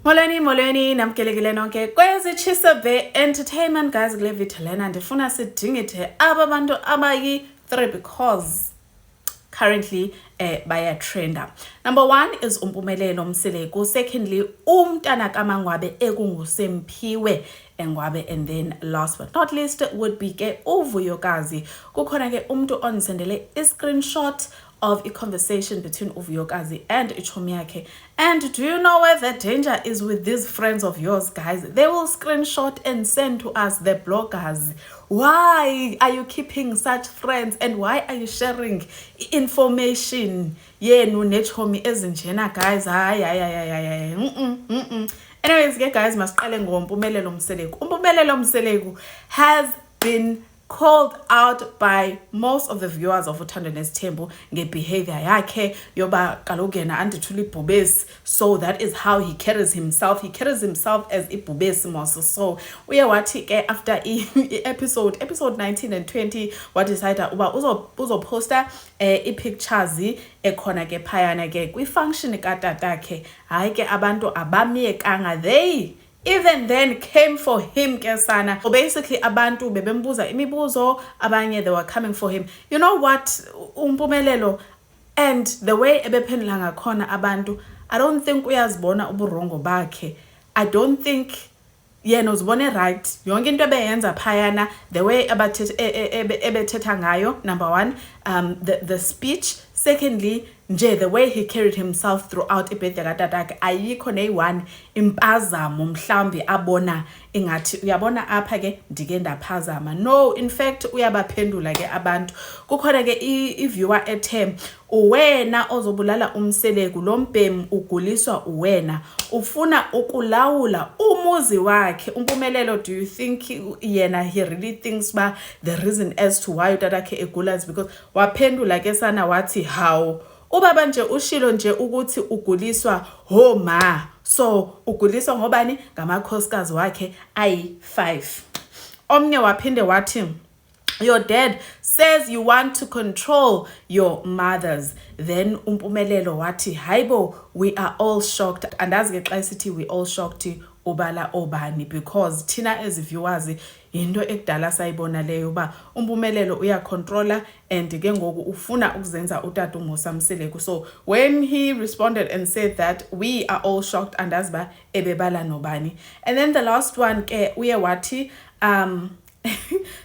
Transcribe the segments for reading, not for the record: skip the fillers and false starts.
Molweni namkelekile nonke kwezi Chisabhe Entertainment guys kule video lena ndifuna sidingithe aba bantu abayi-3 because currently baya trenda. Number 1 is Umpumelelo Mseleku. Secondly, Umntana kaMangwabe ekunguSemphiwe Engwabe, and then last but not least would be ke uVuyokazi. Kukhona ke umuntu onisendele i-screenshot of a conversation between Uvuyokazi and ichomi yakhe. And do you know where the danger is with these friends of yours, guys? They will screenshot and send to us, the bloggers. Why are you keeping such friends and why are you sharing information yenu nechomi ezinjena, guys? Anyways, guys, masiqale ngoMpumelelo Mseleku. Umpumelelo Mseleku has been called out by most of the viewers of Uthando Nesithembu ngebehavior yakhe yoba kaloku yena andithula ibhubesi, so that is how he carries himself. He carries himself as ibhubesi mos. So uye wathi ke after episode 19 and 20 decide uba uzoposta i-pictures ekhona ke phayana ke kwi-function katatakhe. Hayi ke abantu abamiyekanga, they even then came for him kesana. So basically abantu bebembuza imibuzo, abanye they were coming for him. You know what, Umpumelelo, and the way ebephendula ngakhona abantu, I don't think uyazibona uburongo bakhe. I don't think yena uzibone right yonke into ebeyenza phayana, the way ebethetha ngayo. Number 1, the speech. Secondly, nje the way he carried himself throughout ibirthday katatakhe, ayikho ne-1 impazamo mhlambi abona ingathi uyabona apha ke ndike ndaphazama. No, in fact uyabaphendula ke abantu. Kukhona ke i-viewer ethe uwena ozobulala Umseleku, lo mbhemu uguliswa uwena, ufuna ukulawula umuzi wakhe. Umpumelelo, do you think yena he really thinks ba the reason as to why utatakhe egula is because waphendula ke sana wathi how ubaba nje ushilo nje ukuthi uguliswa homa, so uguliswa ngobani? Ngamakhosikazi wakhe ayi-5. Omnye waphinde wathi your dad says you want to control your mothers. Then Umpumelelo wathi hayibo, we are all shocked. Andazi ke xa sithi we all shocked ubala obani, because thina as viewers into ekudala sayibona leyo ba Umpumelelo uyacontroller and ke ngoku ufuna ukuzenza utata uMusa Mseleku. So when he responded and said that we are all shocked, andazi ba ebebala nobani. And then the last one ke uye wathi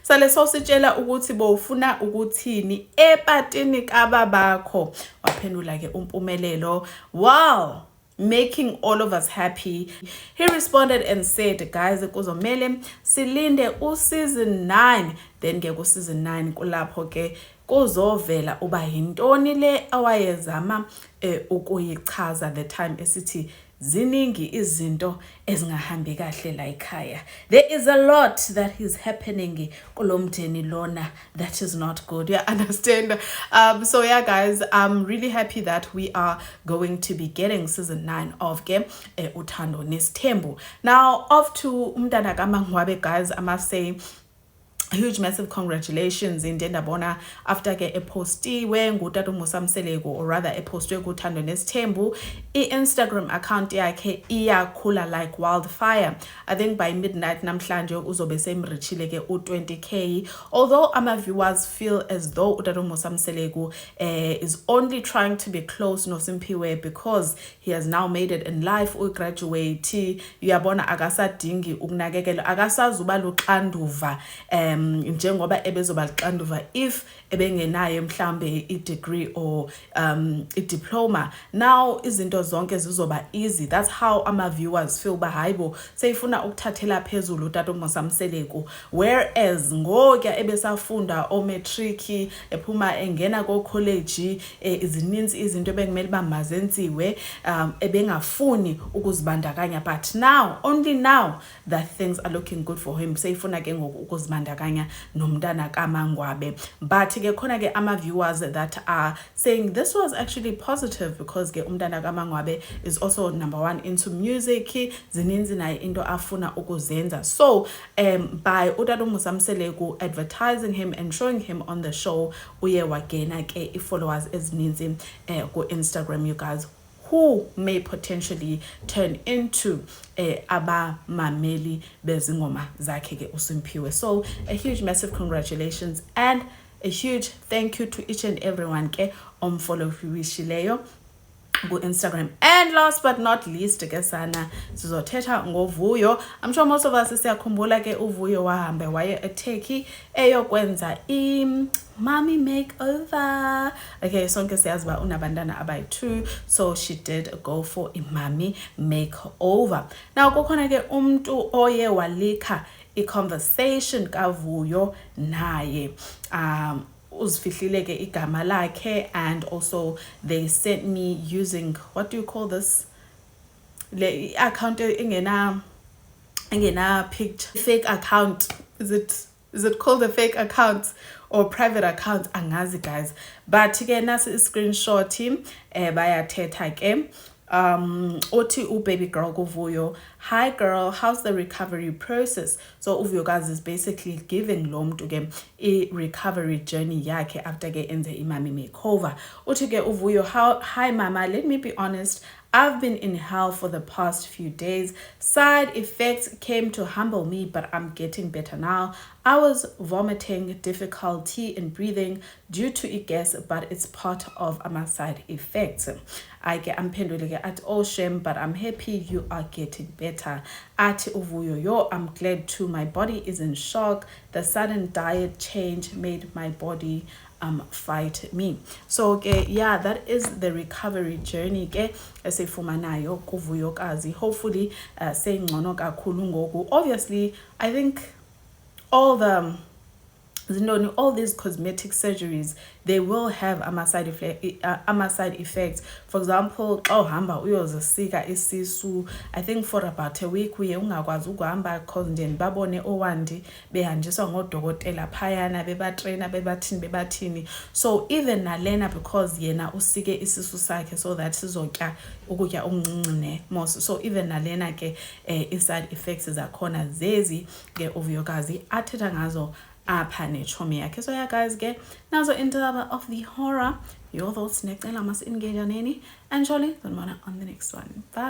sale sositshela ukuthi bowufuna ukuthini epatini kababakho. Waphendula ke Umpumelelo, wow, making all of us happy. He responded and said, guys, kuzomele silinde season 9, then ke season 9 kulapho ke kuzovela uba yintoni le awayezama ukuyichaza the time esithi ziningi izinto ezingahambi kahle la ekhaya. There is a lot that is happening kulomdeni lona that is not good. You understand? So yeah, guys, I'm really happy that we are going to be getting season 9 of Uthando Nesithembu. Now, off to Umntana kaMangwabe, guys, I must say huge massive congratulations in ndabona after ke epostiwe ngutata uMusa Mseleku, or rather epostwe kuThando Nesithembu, i-Instagram account yakhe iyakhula like wildfire. I think by midnight namhlanje uzobe semrichile ke u20k. Although ama viewers feel as though utata uMusa Mseleku is only trying to be close noSemphiwe because he has now made it in life, ugraduate, uyabona akasadingi ukunakekela, akasazuba luxanduva njengoba ebezoba liqanduva if ebengenayo mhlambe i-degree or i-diploma. Now izinto zonke zizoba easy. That's how ama viewers feel ba hayibo seyifuna ukuthathela phezulu utata uMusa Mseleku, whereas ngokuya ebesafunda o-matric ephuma engena ko-college izininzi izinto bekumele bamazenziwe ebengafuni ukuzibandakanya, but now, only now that things are looking good for him, seyifuna ke ngoku ukuzibandakanya nomntana kaMangwabe. But ke khona ke ama viewers that are saying this was actually positive because ke umntana kaMangwabe is also number 1 into music, zininzi naye into afuna ukuzenza. So by utata uMusa Mseleku advertising him and showing him on the show, uye wagena ke i-followers ezininzi ku Instagram, you guys. who may potentially turn into abamameli bezingoma zakhe ke uSimphiwe. So a huge massive congratulations and a huge thank you to each and everyone ke omfollowishileyo ku-Instagram. And last but not least ke sana sizothetha ngoVuyo. I'm sure most of us siyakhumbula ke uVuyo wahambe waye eTurkey eyokwenza mommy makeover. Okay, sonke siyazi ba unabantwana abayi-2, so she did go for a mommy makeover. Now kukhona ke umuntu oye walika i-conversation kaVuyo naye uzifihlile ke igama lakhe, and also they sent me using, what do you call this, le account ingena picture, fake account, is it called a fake account or private account, angazi guys, but ke nasi screenshot bayathetha ke uthi baby girl kuVuyo, hi girl, how's the recovery process? So uVuyo guys is basically giving lo muntu ke a recovery journey yakhe after ke enze imami makeover. Uthi ke uVuyo, hi mama, let me be honest, I've been in hell for the past few days. Side effects came to humble me, but I'm getting better now. I was vomiting, difficulty in breathing due to gas, but it's part of my side effects. I'm pendulike at all shame, but I'm happy you are getting better. At uVuyo, yo, I'm glad too. My body is in shock. The sudden diet change made my body fight me. So okay, yeah, that is the recovery journey ke esifumanayo kuVuyokazi. Hopefully sengcono kakhulu ngoku. Obviously I think all these cosmetic surgeries, they will have side effects. For example, xa uhamba uyozisika isisu, I think for about a week uye ungakwazi ukuhamba cause then babone owandi behanjiswa ngodokotela phayana bebatraina bebathini. So even nalena, because yena usike isisu sakhe so that sizotya ukutya okuncinci most, so even nalena ke side effects zakhona zezi ke uVuyokazi athetha ngazo apha nechomi yakhe. So yeah guys, ke nazo indaba of the horror. Your thoughts necela mas engage neni, and surely don't wanna on the next one. Bye.